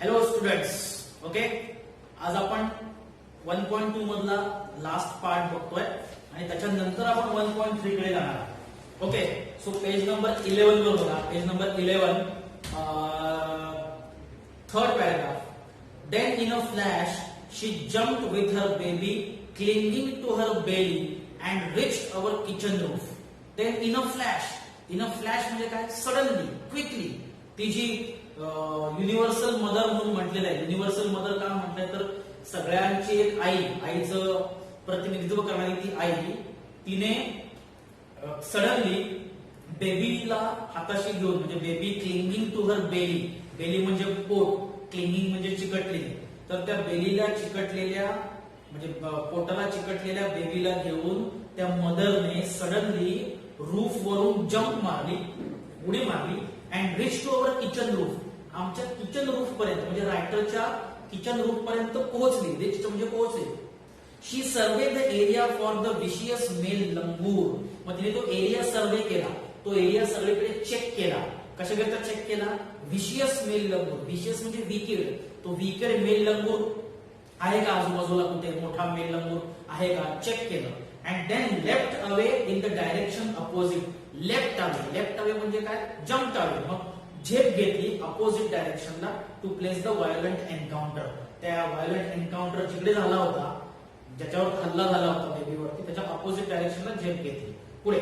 Hello students, okay. आज आपण 1.2 मधला लास्ट पार्ट बघतोय आणि त्याच्यानंतर आपण 1.3 कडे जाणार. ओके, सो पेज नंबर 11 वर बघा. Page number 11, third paragraph. Then in a flash she jumped with her baby clinging to her belly and reached our kitchen roof. Then in a flash म्हणजे काय? Suddenly, quickly. ती जी universal mother म्हणून म्हटलेलं आहे. Universal mother का म्हटलंय तर सगळ्यांची एक आईचं प्रतिनिधित्व करणारी ती आई, तिने सडनली बेबीला हाताशी घेऊन, म्हणजे baby clinging to her belly. Belly म्हणजे पोट, क्लिंगिंग म्हणजे चिकटलेली. तर त्या बेलीला चिकटलेल्या, म्हणजे पोटाला चिकटलेल्या बेबीला घेऊन त्या मदरने सडनली रूफ वरून जंप मारली, उडी मारली. And reach to our kitchen roof. आमच्या किचन रूफ पर्यंत, म्हणजे रायटरच्या किचन रूफ पर्यंत पोहोचली. रिच म्हणजे पोहोचली. She survey the area for the vicious male langur. मग तिने तो एरिया सर्वे केला, तो एरिया सगळीकडे चेक केला. कशाकरता चेक केला? विशियस मेल लंगूर. विशियस म्हणजे विकेड. तो विकेड मेल लंगूर आहे का आजूबाजूला, कुठे मोठा मेल लंगूर आहे का, चेक केलं. And then left away in the direction opposite. Left away म्हणजे काय? Jump away. मग झेप घेतली अपोजिट डायरेक्शनला to place the violent encounter. त्या व्हायोलंट एन्काउंटर जिकडे झाला होता, ज्याच्यावर हल्ला झाला होता बेबीवरती, त्याच्या अपोजिट डायरेक्शनला झेप घेतली. पुढे,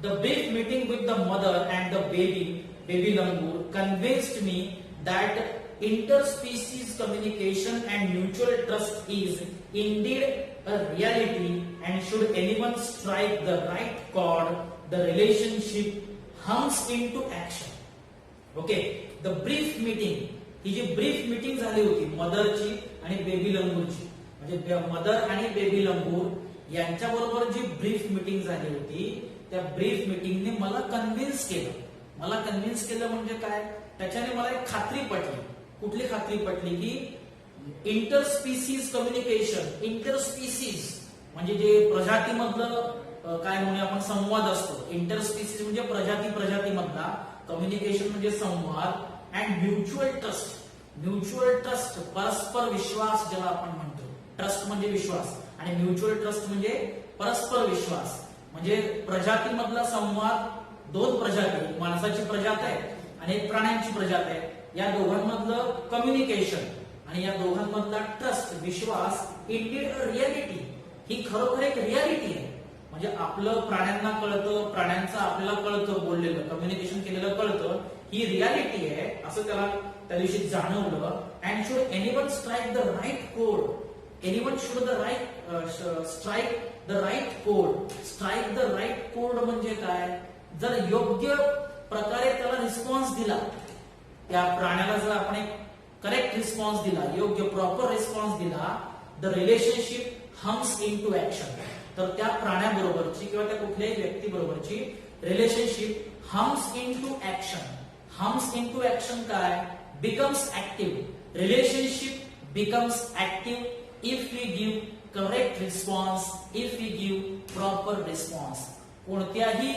the brief meeting with the mother and the baby langur convinced me that interspecies communication and mutual trust is indeed a reality, and should anyone strike the right chord, the relationship hums into action. Okay, the brief meeting, ही जी brief meeting झाली होती मदरची आणि baby लंगूरची, म्हणजे mother आणि baby लंगूर यांच्या बरोबर जी brief meeting झाली होती, त्या ब्रीफ मीटिंगने मला कन्व्हिन्स केलं. मला कन्व्हिन्स केलं म्हणजे काय? त्याच्याने मला एक खात्री पटली. कुठली खात्री पटली? की इंटरस्पीसीज कम्युनिकेशन. इंटरस्पीसीज म्हणजे जे प्रजातीमधलं काय म्हणूया आपण, संवाद असतो. इंटरस्पीसीज म्हणजे प्रजाती मधला, कम्युनिकेशन म्हणजे संवाद. अँड म्युच्युअल ट्रस्ट, परस्पर विश्वास ज्याला आपण म्हणतो. ट्रस्ट म्हणजे विश्वास आणि म्युच्युअल ट्रस्ट म्हणजे परस्पर विश्वास. म्हणजे प्रजातीमधला संवाद, दोन प्रजाती, माणसाची प्रजात आहे आणि एक प्राण्यांची प्रजात आहे, या दोघांमधलं कम्युनिकेशन आणि या दोघांमधला ट्रस्ट, विश्वास, इंडिड अ रियालिटी. ही खरोखर एक रियालिटी आहे. म्हणजे आपलं प्राण्यांना कळतं, प्राण्यांचं आपल्याला कळतं, बोललेलं कम्युनिकेशन केलेलं कळतं, ही रियालिटी आहे असं त्याला त्या दिवशी जाणवलं. And should anyone strike the right code. Anyone should strike the right code. Strike the right code म्हणजे काय? जर योग्य प्रकारे त्याला रिस्पॉन्स दिला, त्या प्राण्याला जर आपण एक करेक्ट रिस्पॉन्स दिला, योग्य प्रॉपर रिस्पॉन्स दिला, the relationship hums in to action. तर त्या प्राण्याबरोबरची किंवा त्या कुठल्याही व्यक्ती बरोबरची relationship hums in to action. Hums in to action काय? Becomes active. Relationship becomes active if we give correct response, if we give proper response. कोणत्याही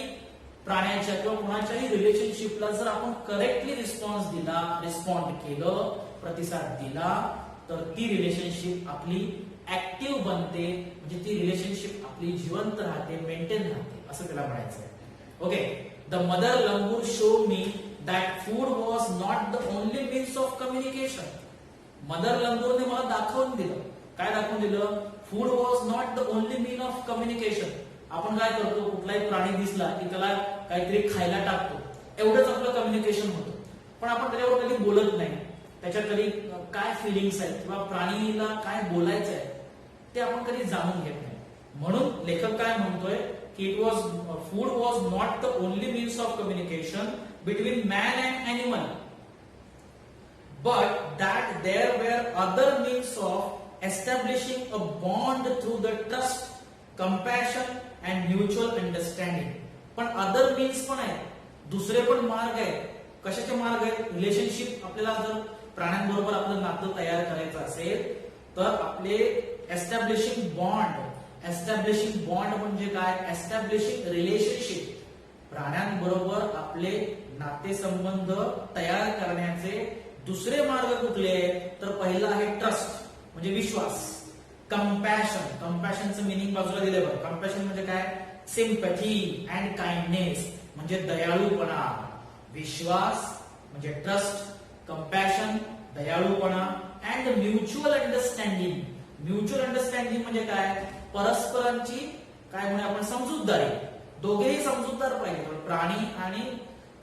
प्राण्याच्या किंवा कोणाच्याही रिलेशनशिपला जर आपण करेक्टली रिस्पॉन्स दिला, रिस्पॉन्ड केलं, प्रतिसाद दिला, तर ती रिलेशनशिप आपली ऍक्टिव्ह बनते. म्हणजे ती रिलेशनशिप आपली जिवंत राहते, मेंटेन राहते, असं त्याला म्हणायचं आहे. Okay, the mother langur show me that food was not the only means of communication. Mother लंगूरने मला दाखवून दिलं. काय दाखवून दिलं? Food was not the only mean of communication. आपण काय करतो? कुठलाही प्राणी दिसला की त्याला काहीतरी खायला टाकतो, एवढंच आपलं कम्युनिकेशन होतं. पण आपण त्याच्यावर कधी बोलत नाही, त्याच्यात कधी काय फिलिंग्स आहेत किंवा प्राणीला काय बोलायचं आहे ते आपण कधी जाणून घेत नाही. म्हणून लेखक काय म्हणतोय की it was food was not the only means of communication between man and animal, but that there were other means of establishing a bond through the trust, compassion and mutual understanding. पण other means पण आहेत, दुसरे पण मार्ग आहेत. कशाचे मार्ग आहेत? रिलेशनशिप. आपल्याला जर प्राण्यांबरोबर आपलं नातं तयार करायचं असेल तर आपले एस्टॅब्लिशिंग बॉन्ड. एस्टॅब्लिशिंग बॉन्ड म्हणजे काय? Establishing relationship. प्राण्यांबरोबर आपले नातेसंबंध तयार करण्याचे दुसरे मार्ग कुठले तर पहिला आहे ट्रस्ट म्हणजे विश्वास. कंपॅशन, कंपॅशनचं मिनिंग बाजूला दिले बघ. कंपॅशन म्हणजे काय? सिम्पॅथी अँड काइंडनेस म्हणजे दयाळूपणा. विश्वास म्हणजे ट्रस्ट, कंपॅशन दयाळूपणा and mutual understanding. Mutual understanding म्हणजे काय? परस्परांची काय म्हणूया आपण समजूतदारी. दोघेही समजूतदार पाहिजे, प्राणी आणि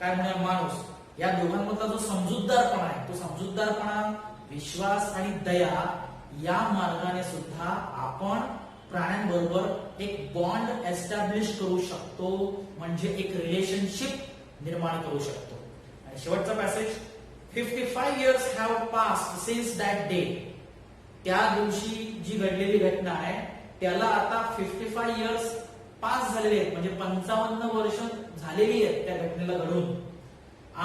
काय म्हणूया माणूस, या दोघांमधला जो समजूतदारपणा आहे तो समजूतदारपणा, विश्वास आणि दया या मार्गाने सुद्धा आपण प्राण्यांबरोबर एक बॉन्ड एस्टॅब्लिश करू शकतो, म्हणजे एक रिलेशनशिप निर्माण करू शकतो. आणि शेवटचा passage, 55 years have passed since that day. त्या दिवशी जी घडलेली घटना आहे त्याला आता 55 years पास झालेले आहेत, म्हणजे 55 वर्ष झालेली आहेत त्या घटनेला घडून.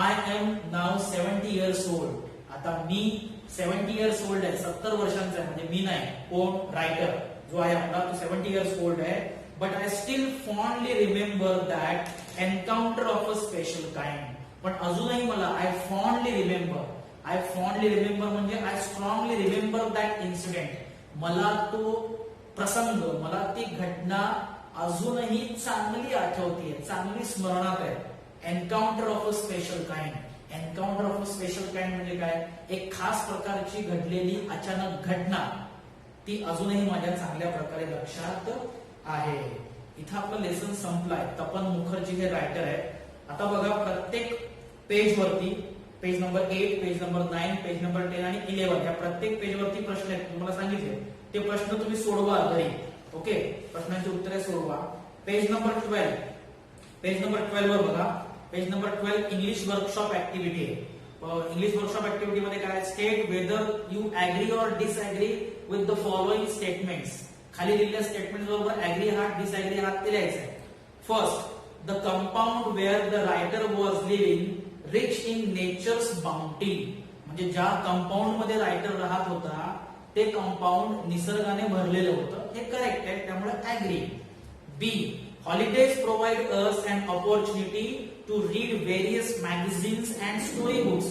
आय एम नाव 70 years old. आता मी 70 years old आहे, 70 वर्षांचा आहे, म्हणजे मी नाही, कोण? रायटर जो आहे आपला तो 70 years old आहे. But I still fondly remember that encounter of a special kind. पण अजूनही मला आय फॉन्डली रिमेंबर म्हणजे I strongly remember that incident. मला तो प्रसंग, मला ती घटना अजूनही चांगली आठवतीये, चांगली स्मरणात आहे. Encounter of a special kind. Encounter of a special kind म्हणजे काय? एक खास प्रकारची घडलेली अचानक घटना, ती अजूनही माझ्या चांगल्या प्रकारे लक्षात आहे. इथं आपलं लेसन संपलाय. तपन मुखर्जी हे रायटर आहे. आता बघा प्रत्येक पेज वरती, page number 8, page number 9, page number 10 आणि 11 या प्रत्येक पेज वरती प्रश्न आहेत. तुम्हाला सांगितले ते प्रश्न तुम्ही सोडवा घरी. ओके, प्रश्नांची उत्तरे सोडवा. पेज नंबर 12, पेज नंबर 12 वर बघा. Page number 12 English workshop activity आहे. इंग्लिश वर्कशॉप ऍक्टिव्हिटी मध्ये काय? State whether you agree or disagree with the following statements. खाली दिलेल्या स्टेटमेंट बरोबर ऍग्री आहात, डिसऍग्री आहात ते लिहायचं आहे. First, the compound where the writer was living rich in nature's bounty. म्हणजे ज्या कंपाऊंड मध्ये रायटर राहत होता ते कंपाऊंड निसर्गाने भरलेलं होतं, हे करेक्ट आहे, त्यामुळे agree. B, holidays provide us an opportunity to read various magazines and story books.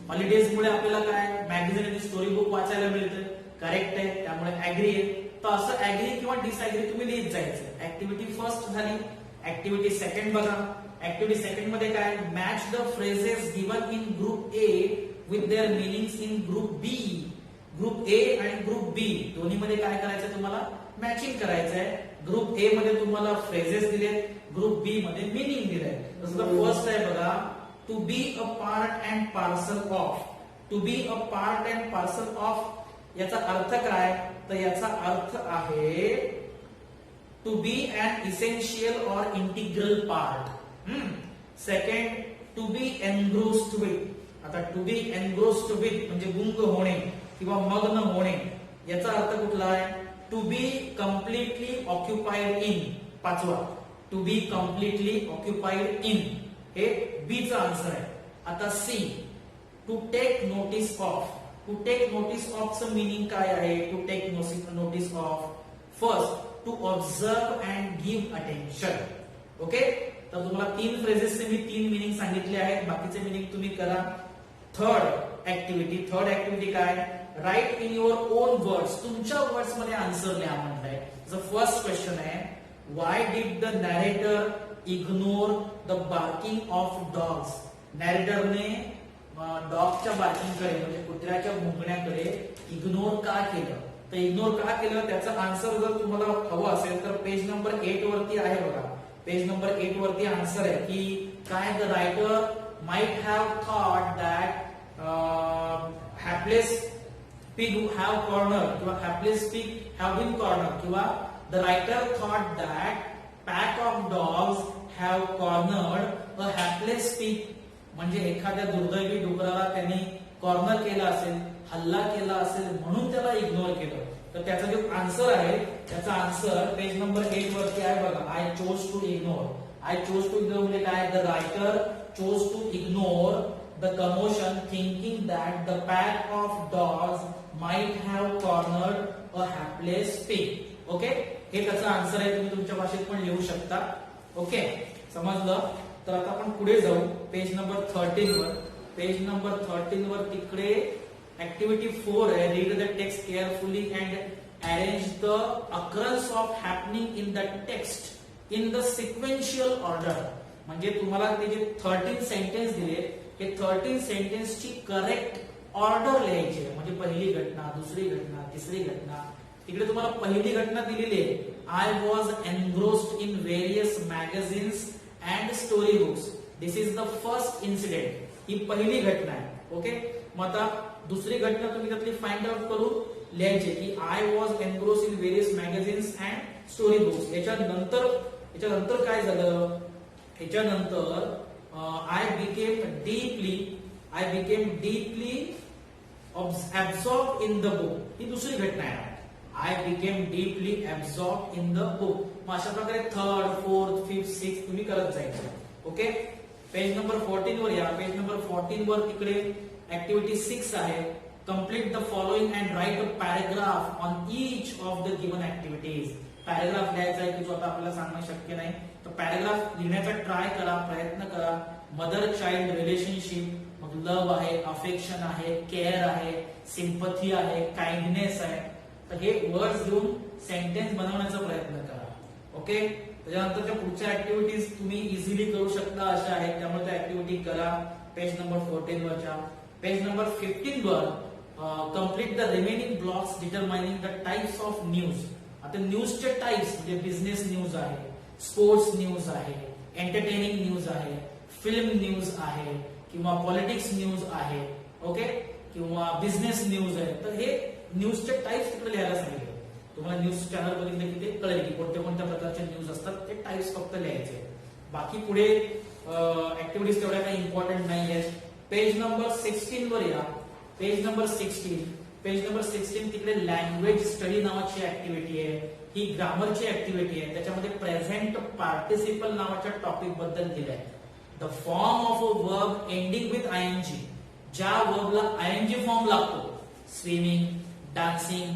Holidays मुळे आपल्याला काय? मॅगझिन आणि स्टोरी बुक वाचायला मिळतं, करेक्ट आहे, त्यामुळे ऍग्री आहे. तर असं ऍग्री किंवा डिसऍग्री तुम्ही लिहित जायचं. ऍक्टिव्हिटी फर्स्ट झाली. ऍक्टिव्हिटी सेकंड बघा. ऍक्टिव्हिटी सेकंड मध्ये काय? Match the phrases given in group A with their meanings in group B. Group A आणि ग्रुप बी दोन्ही मध्ये काय करायचं? तुम्हाला मॅचिंग करायचं आहे. ग्रुप ए मध्ये तुम्हाला फ्रेजेस दिले, ग्रुप बी मध्ये मिनिंग दिले. जसं फर्स्ट आहे बघा, to be a part and parcel of. To be a part and parcel of याचा अर्थ काय? तर याचा अर्थ आहे to be an essential or integral part. Second, to be engrossed with. आता टू बी एनग्रोस्ड विथ म्हणजे गुंग होणे किंवा मग्न होणे. याचा अर्थ कुठला आहे? To be completely occupied in. पाचवा, to be completely occupied in, हे बी चा आन्सर आहे. आता C, to take notice of. To take notice ऑफचं मिनिंग काय आहे? To take notice of, first to observe and give attention. Okay, तर तुम्हाला 3 फ्रेजेसचे मी 3 मिनिंग सांगितले आहेत, बाकीचे मिनिंग तुम्ही करा. थर्ड ऍक्टिव्हिटी काय? Write in your own words. तुमच्या वर्ड्स मध्ये आन्सर लिहा म्हटलंय. फर्स्ट क्वेश्चन आहे, why did the narrator ignore the barking of dogs. नॅरेटरने डॉगच्या बार्किंगकडे म्हणजे कुत्र्याच्या भुंकण्याकडे इग्नोर का केलं? तर इग्नोर का केलं त्याचा आन्सर जर तुम्हाला हवं असेल तर पेज नंबर 8 वरती आहे बघा. पेज नंबर 8 वरती आन्सर आहे की काय? The writer might have thought that hapless pig have cornered किंवा hapless pig have been cornered किंवा the writer thought that pack of dogs have cornered a hapless pig. म्हणजे एखाद्या दुर्दैवी डुकराला त्यांनी कॉर्नर केला असेल, हल्ला केला असेल, म्हणून त्याला इग्नोर केलं. तर त्याचा जो आन्सर आहे त्याचा आन्सर पेज नंबर 8 वरती आहे बघा. I chose to ignore. I chose to ignore म्हणजे काय? The writer chose to ignore the commotion thinking that the pack of dogs might have cornered a hapless pig. Okay, हे त्याचा answer आहे. तुम्ही तुमच्या भाषेत पण लिहू शकता. ओके, समजलं? तर आता आपण पुढे जाऊ पेज नंबर 13 वर. पेज नंबर 13 वर तिकडे ऍक्टिव्हिटी 4 आहे, read the text carefully and arrange the occurrence of happening in the text in the sequential order. म्हणजे तुम्हाला ते जे 13 सेंटेन्स दिले हे 13 सेंटेन्सची करेक्ट ऑर्डर लिहायची आहे. म्हणजे पहिली घटना, दुसरी घटना, तिसरी घटना. तिकडे तुम्हाला पहिली घटना दिलेली आहे, I was engrossed in various magazines and story books. This is the first incident. ही पहिली घटना आहे. ओके, मग आता दुसरी घटना तुम्ही त्यातली फाइंड आउट करून लिहायची की I was engrossed in various magazines and story books. याच्यानंतर काय झालं, याच्यानंतर I became deeply absorbed in the book. ही दुसरी घटना आहे. I became deeply absorbed in the book. मग अशा प्रकारे थर्ड, फोर्थ, फिफ्थ, सिक्स्थ तुम्ही करत जायचं. ओके, पेज नंबर 14 वर या. पेज नंबर 14 वर तिकडे ऍक्टिव्हिटी 6 आहे, complete the following and write a paragraph on each of the given activities. Paragraph लिहायचा आहे की जो आता आपल्याला सांगणं शक्य नाही, तर पॅराग्राफ लिहिण्याचा ट्राय करा, प्रयत्न करा. मदर चाइल्ड रिलेशनशिप, मग लव्ह आहे, अफेक्शन आहे, केअर आहे, सिंपथी आहे, काइंडनेस आहे. तर हे वर्ड्स घेऊन सेंटेन्स बनवण्याचा प्रयत्न करा. ओके, त्याच्यानंतरच्या पुढच्या ऍक्टिव्हिटीज तुम्ही इझिली करू शकता अशा आहेत, त्यामुळे त्या ऍक्टिव्हिटी करा. पेज नंबर 14 वरच्या. पेज नंबर 15 वर complete the remaining blocks determining the types of news. आता न्यूजचे टाइप्स म्हणजे बिझनेस न्यूज आहे, स्पोर्ट्स न्यूज आहे, एंटरटेनिंग न्यूज आहे, फिल्म न्यूज आहे, किंवा पॉलिटिक्स न्यूज आहे. ओके, किंवा बिझनेस न्यूज आहे. तर हे न्यूजचे टाइप्स तिकडे लिहायला सांगितले. तुम्हाला न्यूज चॅनल बघितले की ते कळेल की कोणत्या कोणत्या प्रकारचे न्यूज असतात, ते टाइप्स फक्त लिहायचे. बाकी पुढे ऍक्टिव्हिटीज तेवढ्या काही इम्पॉर्टंट नाही आहेत. पेज नंबर 16 वर या. पेज नंबर 16 तिकडे लँग्वेज स्टडी नावाची ऍक्टिव्हिटी आहे. ही ग्रामरची ऍक्टिव्हिटी आहे. त्याच्यामध्ये प्रेझेंट पार्टिसिपल नावाच्या टॉपिक बद्दल दिलंय. The form of a verb ending with आयएनजी. ज्या वर्बला आयएनजी फॉर्म लागतो, स्विमिंग, डान्सिंग,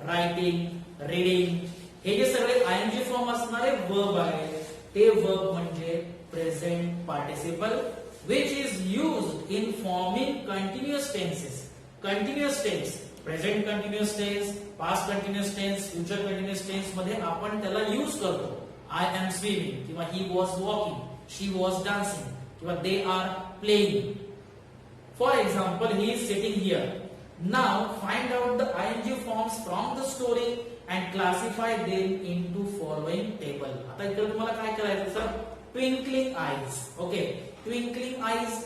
रायटिंग, रीडिंग, हे जे सगळे आयएनजी फॉर्म असणारे वर्ब आहेत, ते वर्ब म्हणजे present participle, which is used in forming continuous tenses. Continuous tense, present continuous tense, past continuous tense, future continuous tense मध्ये आपण त्याला यूज करतो. I am swimming किंवा he was walking, she was dancing किंवा they are playing. For example, he is sitting here. Now find out the ing forms from the story and classify them into following table. आता इकडे तुम्हाला काय करायचं sir, twinkling eyes. Okay, twinkling eyes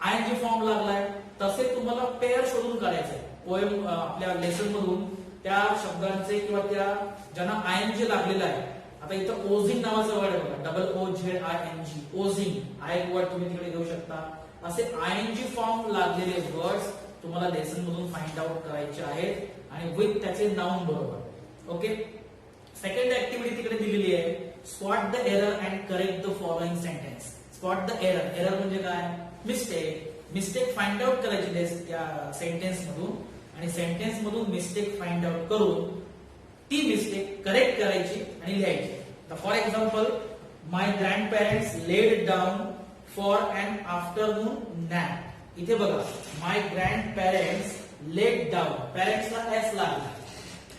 आयएनजी form लागलाय, तसे तुम्हाला pair शोधून काढायचे. पोएम आपल्या लेसन मधून त्या शब्दांचे किंवा त्या ज्यांना आयएनजी लागलेला आहे. आता इथं ओझिंग नावाचं वर्ड आहे बघा, WOZING, ओझिंग. हा एक वर्ड तुम्ही तिकडे घेऊ शकता. असे आयएनजी फॉर्म लागलेले वर्ड्स तुम्हाला लेसन मधून फाइंड आउट करायचे आहेत आणि विथ त्याचे नाउन बरोबर. ओके, सेकंड ऍक्टिव्हिटी तिकडे दिलेली आहे, spot the error and correct the following sentence. Spot the error. Error म्हणजे काय, मिस्टेक फाइंड आउट करायची त्या सेंटेन्स मधून आणि सेंटेन्स मधून मिस्टेक फाइंड आउट करून ती मिस्टेक करेक्ट करायची आणि लिहायची. For example, my grandparents laid down for an afternoon nap. इथे बघा, my grandparents laid down, पेरेंट्सला एस लागला.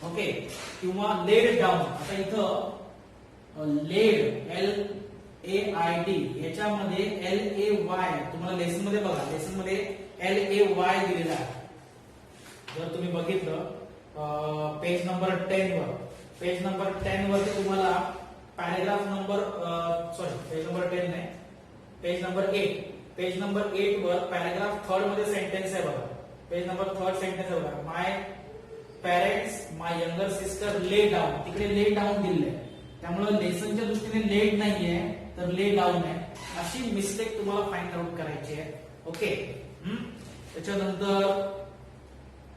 ओके, किंवा लेड डाऊन. आता इथं लेड LAID याच्यामध्ये LAY तुम्हाला लेसन मध्ये बघा, लेसन मध्ये LAY दिलेला आहे. जर तुम्ही बघितलं पेज नंबर 10 वर, पेज नंबर 10 वरती तुम्हाला पॅराग्राफ नंबर पेज नंबर 10 नाही, पेज नंबर 8. पेज नंबर 8 वर पॅराग्राफ 3 मध्ये सेंटेन्स आहे बघा. पेज नंबर 3 सेंटेन्स आहे बघा, माय पेरेंट्स माय यंगर सिस्टर ले डाऊन. तिकडे ले डाऊन दिले, त्यामुळे लेसनच्या दृष्टीने लेड नाहीये तर ले डाऊन आहे. अशी मिस्टेक तुम्हाला फाइंड आउट करायची आहे. ओके, त्याच्यानंतर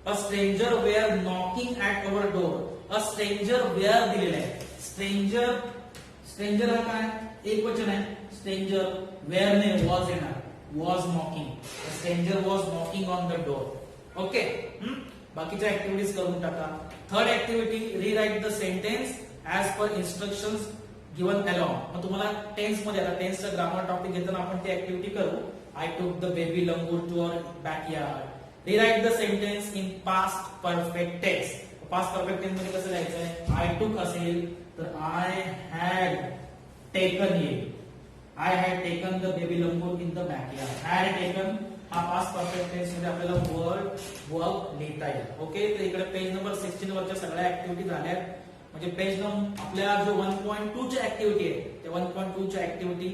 a stranger were knocking at our door. A stranger were दिलेलं आहे. स्ट्रेंजर हा काय, एक वचन आहे. स्ट्रेंजर वेअर ने वॉज येणार, was knocking. Stranger was knocking on the door. Okay, बाकीच्या ऍक्टिव्हिटीज करून टाका. Third activity, rewrite the sentence as per instructions given along. मग तुम्हाला टेन्स मध्ये, आता टेन्सचा ग्रामर टॉपिक घेताना आपण ती ऍक्टिव्हिटी करू. I took the baby langur to our backyard. Rewrite the sentence in past perfect tense. Past perfect tense मध्ये कसं लिहायचं? I took असेल तर I had taken it. I had taken the baby langur in the backyard. Had taken हा past perfect tense मध्ये आपल्याला verb लिहिता येईल. ओके, तर इकडे पेज नंबर 16 वरच्या सगळ्या ऍक्टिव्हिटी झाल्या. म्हणजे पेज नंबर आपल्या जो 1.2 च्या ऍक्टिव्हिटी आहे त्या 1.2 च्या ऍक्टिव्हिटी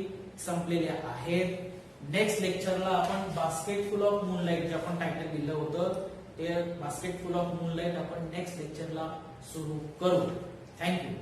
संपलेल्या आहेत. नेक्स्ट लेक्चरला आपण बास्केट फुल ऑफ मूनलाईट जे आपण टायटल दिलं होतं ते बास्केट फुल ऑफ मूनलाईट आपण नेक्स्ट लेक्चरला सुरू करू. थँक्यू.